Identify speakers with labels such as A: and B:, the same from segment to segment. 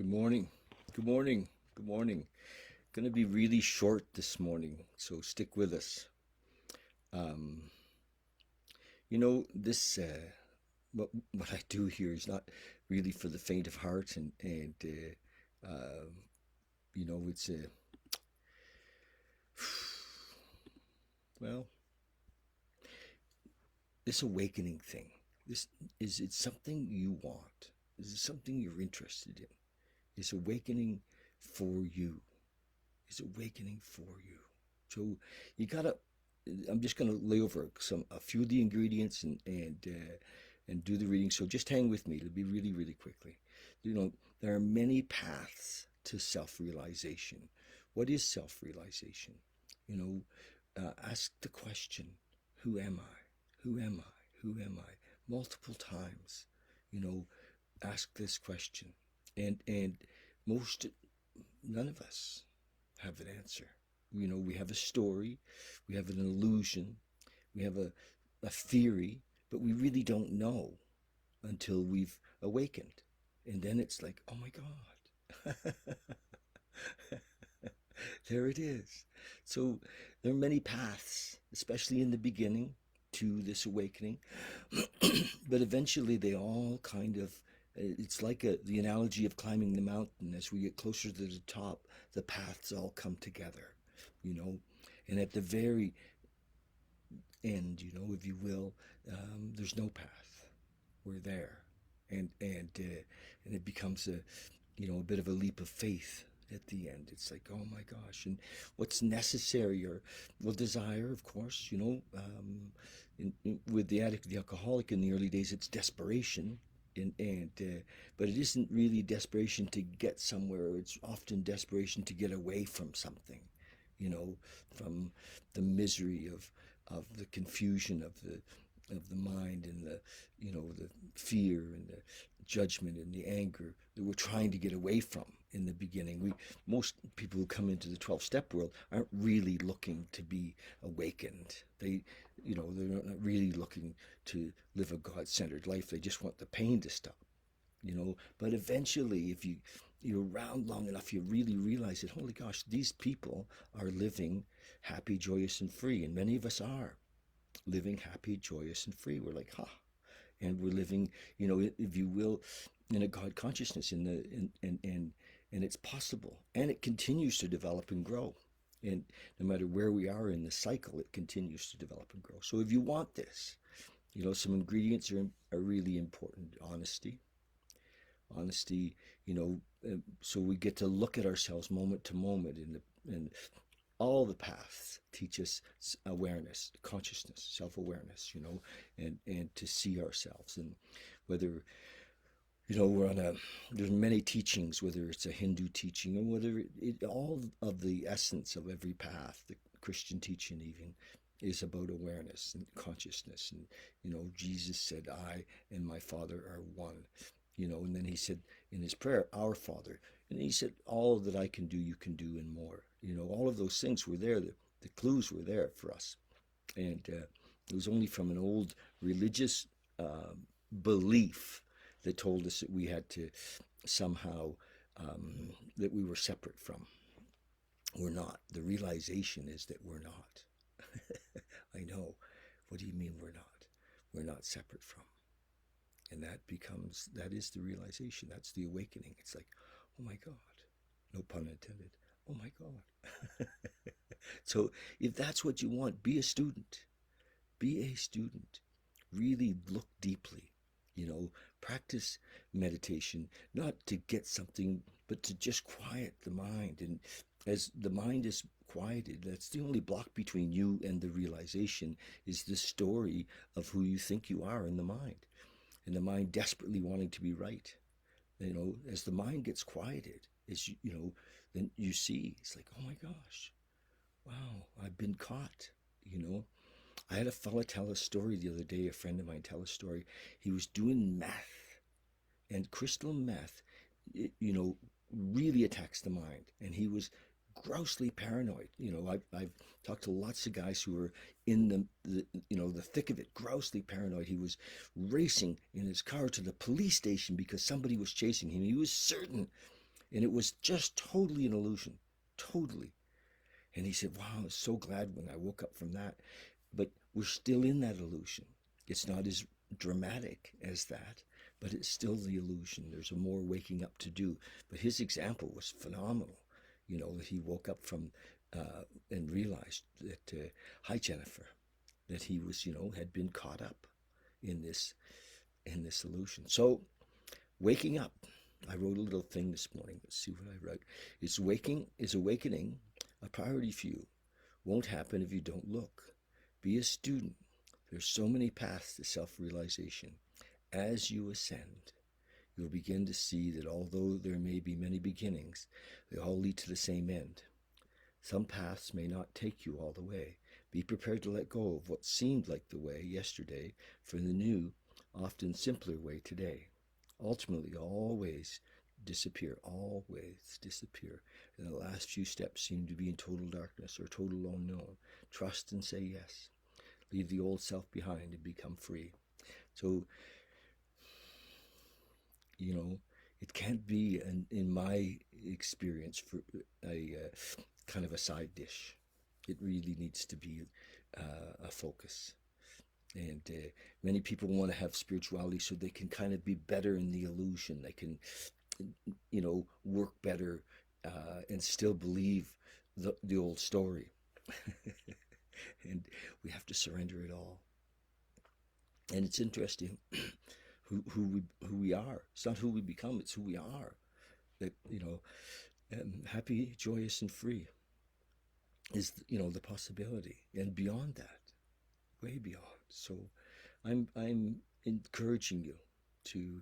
A: Good morning. Good morning. Good morning. Going to be really short this morning, so stick with us. Um, this what I do here is not really for the faint of heart, and it's a well, this awakening thing. This is it something you want? Is it something you're interested in? Is awakening for you? Is awakening for you? So you gotta. I'm just gonna lay over a few of the ingredients and do the reading. So just hang with me. It'll be really really quickly. There are many paths to self-realization. What is self-realization? You ask the question, who am I? Who am I? Who am I? Multiple times. You know, ask this question, and most none of us have an answer. We have a story, we have an illusion, we have a theory, but we really don't know until we've awakened. And then it's like, oh my God, there it is. So there are many paths, especially in the beginning, to this awakening. But eventually they all kind of, it's like the analogy of climbing the mountain. As we get closer to the top, the paths all come together, you know. And at the very end, if you will, there's no path. We're there, and it becomes a bit of a leap of faith at the end. It's like, oh my gosh, and what's necessary, or well, desire, of course. With the addict, the alcoholic in the early days, it's desperation, but it isn't really desperation to get somewhere. It's often desperation to get away from something, you know, from the misery of the confusion of the mind, and the fear and the judgment and the anger that we're trying to get away from in the beginning. Most people who come into the 12-step world aren't really looking to be awakened. They're not really looking to live a God-centered life. They just want the pain to stop. But eventually, if you're around long enough, you really realize that, holy gosh, these people are living happy, joyous, and free, and many of us are living happy, joyous, and free. We're like, and we're living, if you will, in a God consciousness, and it's possible, and it continues to develop and grow. And no matter where we are in the cycle, it continues to develop and grow. So if you want this, some ingredients are really important. Honesty, so we get to look at ourselves moment to moment, and all the paths teach us awareness, consciousness, self-awareness, and to see ourselves. And whether, there's many teachings, whether it's a Hindu teaching, or whether all of the essence of every path, the Christian teaching even, is about awareness and consciousness. And, Jesus said, I and my Father are one, and then he said in his prayer, our Father. And he said, all that I can do, you can do, and more. All of those things were there. The clues were there for us. And it was only from an old religious belief that told us that we had to somehow, that we were separate from. We're not. The realization is that we're not. I know. What do you mean we're not? We're not separate from. And that is the realization. That's the awakening. It's like, oh my God. No pun intended. Oh my God. So if that's what you want, be a student. Be a student. Really look deeply. Practice meditation, not to get something, but to just quiet the mind. And as the mind is quieted, that's the only block between you and the realization, is the story of who you think you are in the mind. And the mind desperately wanting to be right. As the mind gets quieted, then you see, it's like, oh my gosh, wow, I've been caught. I had a fella tell a story the other day, a friend of mine tell a story. He was doing meth, and crystal meth, really attacks the mind. And he was grossly paranoid. I've talked to lots of guys who are in the thick of it, grossly paranoid. He was racing in his car to the police station because somebody was chasing him. He was certain And it was just totally an illusion, totally. And he said, wow, I was so glad when I woke up from that. But we're still in that illusion. It's not as dramatic as that, but it's still the illusion. There's a more waking up to do. But his example was phenomenal. That he woke up from and realized that, hi Jennifer, that he was, had been caught up in this illusion. So waking up. I wrote a little thing this morning. Let's see what I wrote. Is awakening a priority for you? Won't happen if you don't look. Be a student. There's so many paths to self-realization. As you ascend, you'll begin to see that although there may be many beginnings, they all lead to the same end. Some paths may not take you all the way. Be prepared to let go of what seemed like the way yesterday for the new, often simpler way today. Ultimately, all ways disappear, and the last few steps seem to be in total darkness or total unknown. Trust and say yes. Leave the old self behind and become free. So, it can't be, in my experience, for a kind of a side dish. It really needs to be a focus. And many people want to have spirituality so they can kind of be better in the illusion. They can, work better and still believe the old story. And we have to surrender it all. And it's interesting who we are. It's not who we become, it's who we are. That, happy, joyous, and free is, the possibility. And beyond that, way beyond. So I'm encouraging you to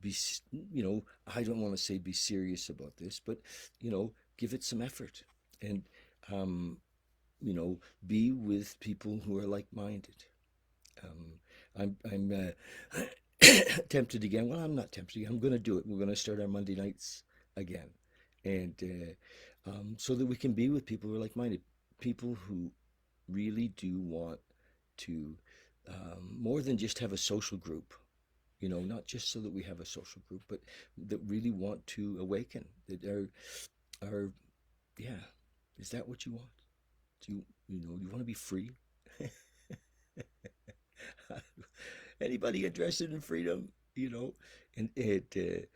A: be, I don't want to say be serious about this, but, give it some effort. And, be with people who are like-minded. I'm tempted again. Well, I'm not tempted again. I'm going to do it. We're going to start our Monday nights again. And so that we can be with people who are like-minded, people who really do want to, more than just have a social group, not just so that we have a social group, but that really want to awaken, that are, yeah, is that what you want? Do you want to be free? Anybody interested in freedom? And it, anyway,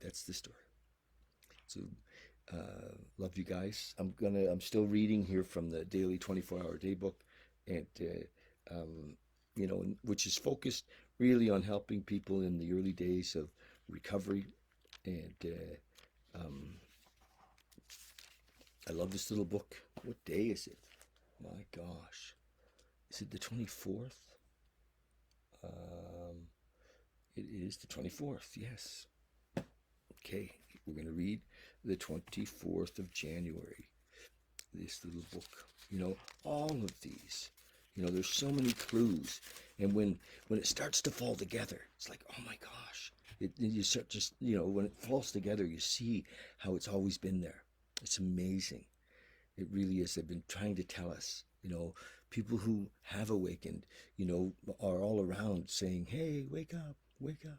A: that's the story. So, love you guys. I'm still reading here from the daily 24-hour day book, and which is focused really on helping people in the early days of recovery. And I love this little book. What day is it? My gosh, is it the 24th? It is the 24th. Yes. Okay, we're going to read the 24th of January, this little book. All of these, there's so many clues. And when it starts to fall together, it's like, oh my gosh. You start just, when it falls together, you see how it's always been there. It's amazing. It really is. They've been trying to tell us, people who have awakened, are all around saying, hey, wake up, wake up.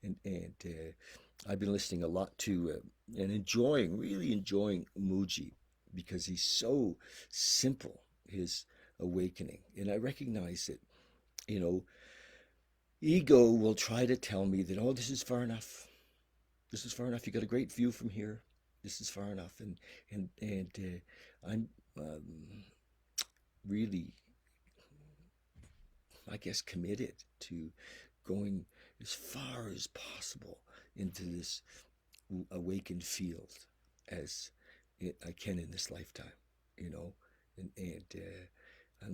A: And I've been listening a lot to and really enjoying Muji, because he's so simple, his awakening. And I recognize that, ego will try to tell me that, oh, this is far enough. This is far enough. You got a great view from here. This is far enough. And I'm really, I guess, committed to going as far as possible into this awakened field as I can in this lifetime, and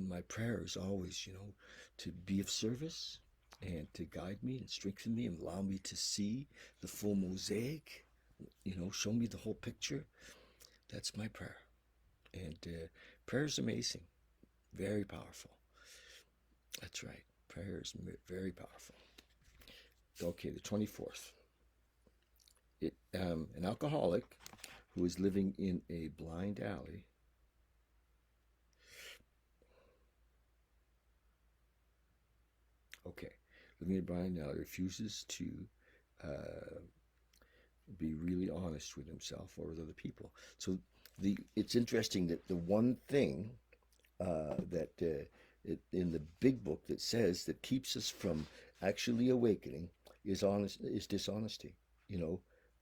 A: my prayer is always, to be of service and to guide me and strengthen me and allow me to see the full mosaic, show me the whole picture. That's my prayer. And prayer is amazing, very powerful. That's right, prayer is very powerful. Okay, the 24th. An alcoholic who is living in a blind alley living in blind alley, refuses to uh, be really honest with himself or with other people. So it's interesting that the one thing that in the big book that says that keeps us from actually awakening is dishonesty. You know,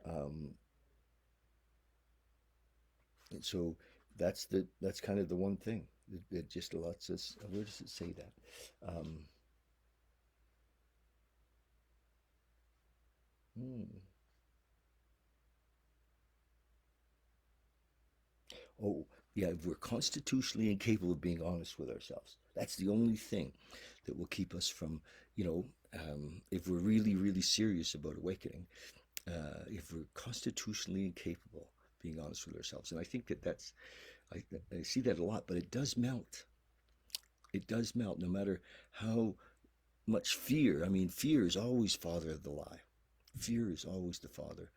A: um, and so that's kind of the one thing that just lets us. Where does it say that? Um, hmm. Oh, yeah, we're constitutionally incapable of being honest with ourselves. That's the only thing that will keep us from, you know, if we're really, really serious about awakening, if we're constitutionally incapable of being honest with ourselves. And I think I, I see that a lot, but it does melt. It does melt no matter how much fear. I mean, fear is always father of the lie. Fear is always the father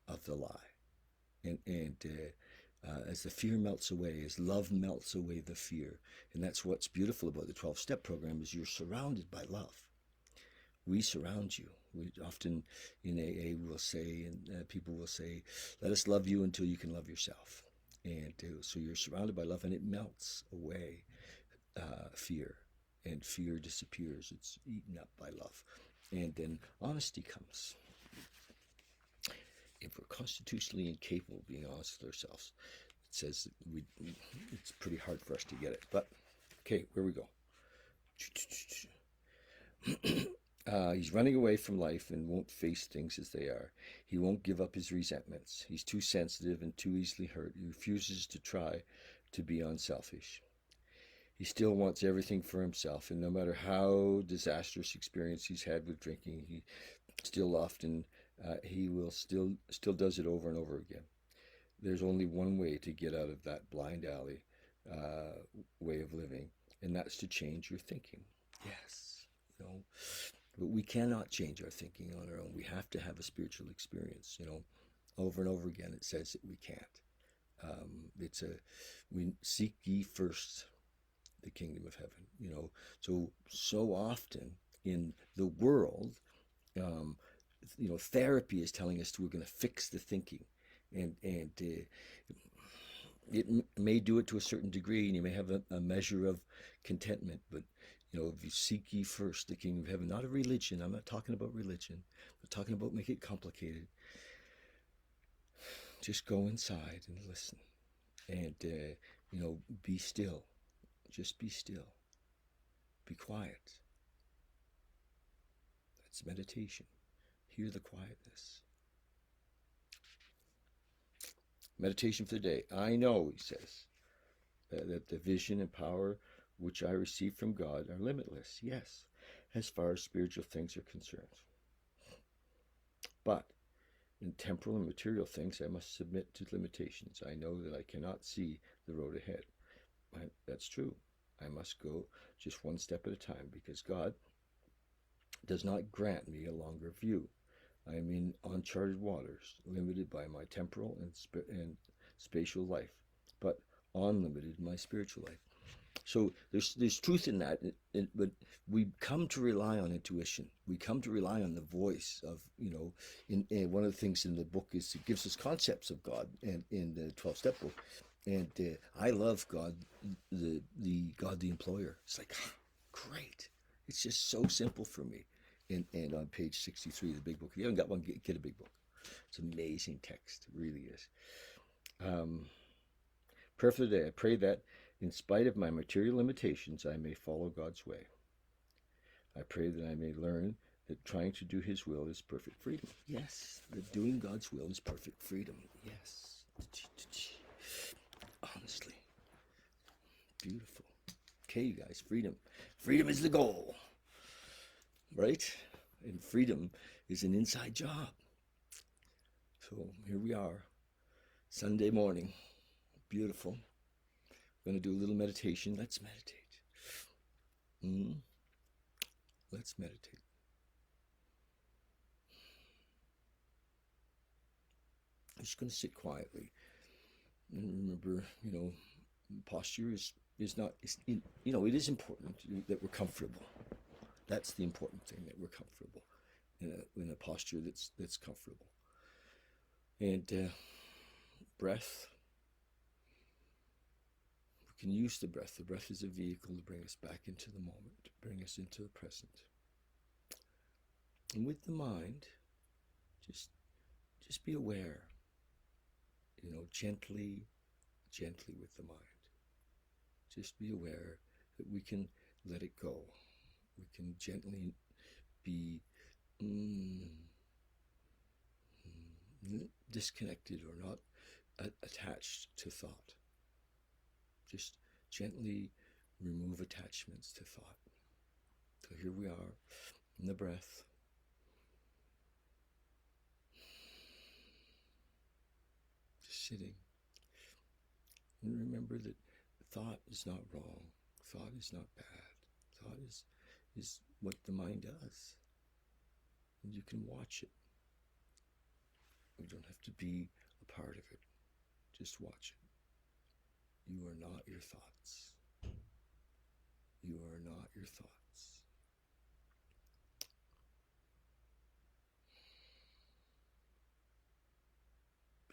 A: of the lie. And as the fear melts away, as love melts away the fear, and that's what's beautiful about the 12-step program is you're surrounded by love. We surround you. We often in AA will say, and people will say, "Let us love you until you can love yourself." And so you're surrounded by love, and it melts away fear, and fear disappears. It's eaten up by love, and then honesty comes. If we're constitutionally incapable of being honest with ourselves, it says it's pretty hard for us to get it. But okay, where we go. He's running away from life and won't face things as they are. He won't give up his resentments. He's too sensitive and too easily hurt. He refuses to try to be unselfish. He still wants everything for himself, and no matter how disastrous experience he's had with drinking, he still often he will still does it over and over again. There's only one way to get out of that blind alley way of living, and that's to change your thinking. Yes, you know, but we cannot change our thinking on our own. We have to have a spiritual experience. You know, over and over again, it says that we can't. It's a we seek ye first the kingdom of heaven. You know, so often in the world, um, you know, therapy is telling us we're going to fix the thinking, and it may do it to a certain degree, and you may have a measure of contentment. But you know, if you seek ye first the kingdom of heaven, not a religion. I'm not talking about religion. I'm talking about make it complicated. Just go inside and listen, and you know, be still. Just be still. Be quiet. That's meditation. Hear the quietness. Meditation for the day. I know, he says, that the vision and power which I receive from God are limitless, yes, as far as spiritual things are concerned. But in temporal and material things, I must submit to limitations. I know that I cannot see the road ahead. That's true. I must go just one step at a time because God does not grant me a longer view. I am in uncharted waters, limited by my temporal and spatial life, but unlimited in my spiritual life. So there's truth in that, but we come to rely on intuition. We come to rely on the voice of, you know, in one of the things in the book is it gives us concepts of God, and in the 12-step book, and I love God, the God the employer. It's like great. It's just so simple for me. And on page 63 of the big book, if you haven't got one, get a big book. It's amazing text, it really is. Prayer for the day. I pray that in spite of my material limitations, I may follow God's way. I pray that I may learn that trying to do His will is perfect freedom. Yes, that doing God's will is perfect freedom. Yes. Honestly. Beautiful. Okay, you guys, freedom. Freedom is the goal, right? And freedom is an inside job. So here we are, Sunday morning. Beautiful. I'm going to do a little meditation. Let's meditate. Let's meditate. I'm just going to sit quietly. And remember, you know, posture is not, you know, it is important that we're comfortable. That's the important thing, that we're comfortable in a posture that's comfortable. And breath, we can use the breath. The breath is a vehicle to bring us back into the moment, to bring us into the present. And with the mind, just be aware, gently with the mind. Just be aware that we can let it go. We can gently be disconnected or not attached to thought. Just gently remove attachments to thought. So here we are in the breath. Just sitting. And remember that thought is not wrong. Thought is not bad. Thought is what the mind does. And you can watch it. You don't have to be a part of it. Just watch it. You are not your thoughts. You are not your thoughts.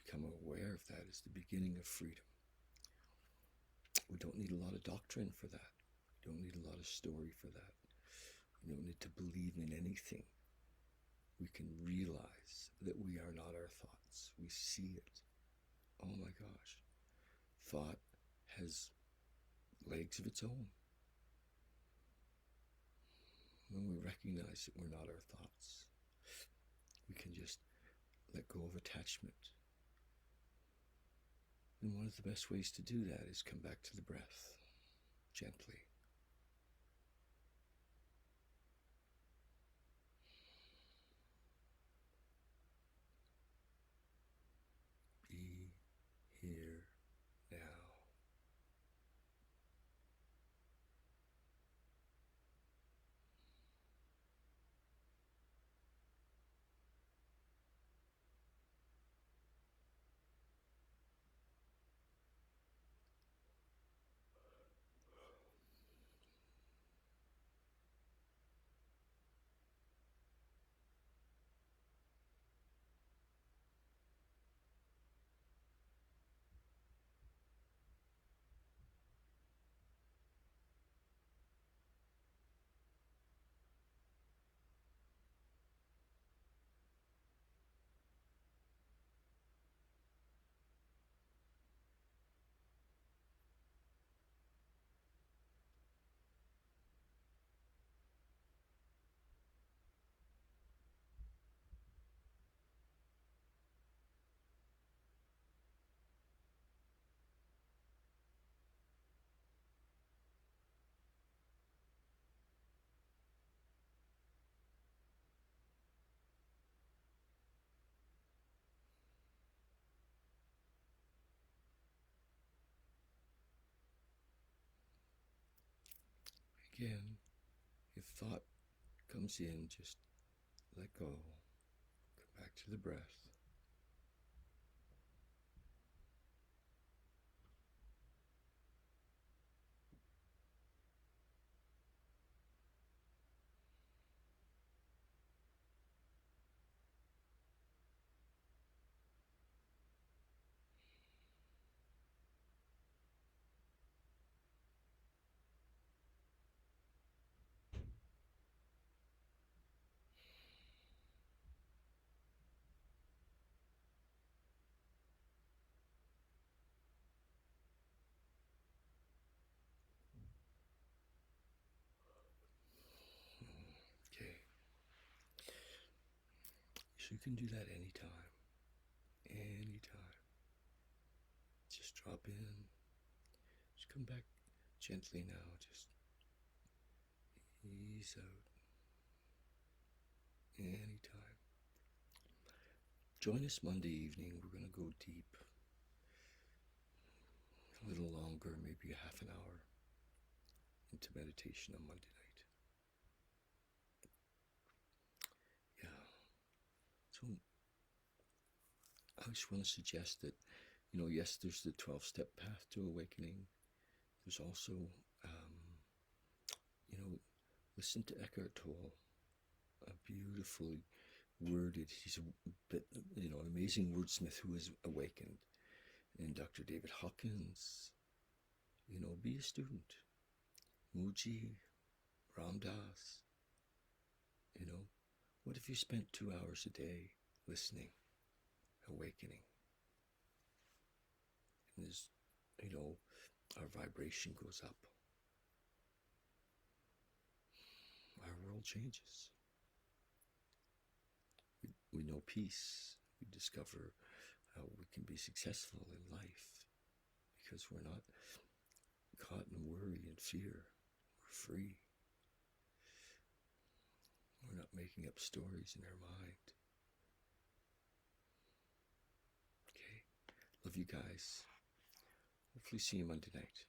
A: Becoming aware of that is the beginning of freedom. We don't need a lot of doctrine for that. We don't need a lot of story for that. We don't need to believe in anything. We can realize that we are not our thoughts. We see it. Oh my gosh. Thought has legs of its own. When we recognize that we're not our thoughts, we can just let go of attachment. And one of the best ways to do that is come back to the breath, gently. Be here now. Again, if thought comes in, just let go. Come back to the breath. Okay. So you can do that anytime. Anytime. Just drop in. Just come back gently now. Just ease out. Anytime. Join us Monday evening. We're going to go deep. A little longer, maybe a half an hour into meditation on Monday night. Yeah. So I just want to suggest that, yes, there's the 12-step path to awakening. There's also, the Listen to Eckhart Tolle, a beautifully worded, he's a bit, an amazing wordsmith who is awakened. And Dr. David Hawkins, be a student. Muji, Ramdas, what if you spent 2 hours a day listening, awakening? And there's, our vibration goes up. Our world changes. We know peace. We discover how we can be successful in life because we're not caught in worry and fear. We're free. We're not making up stories in our mind. Okay. Love you guys. Hopefully see you Monday night.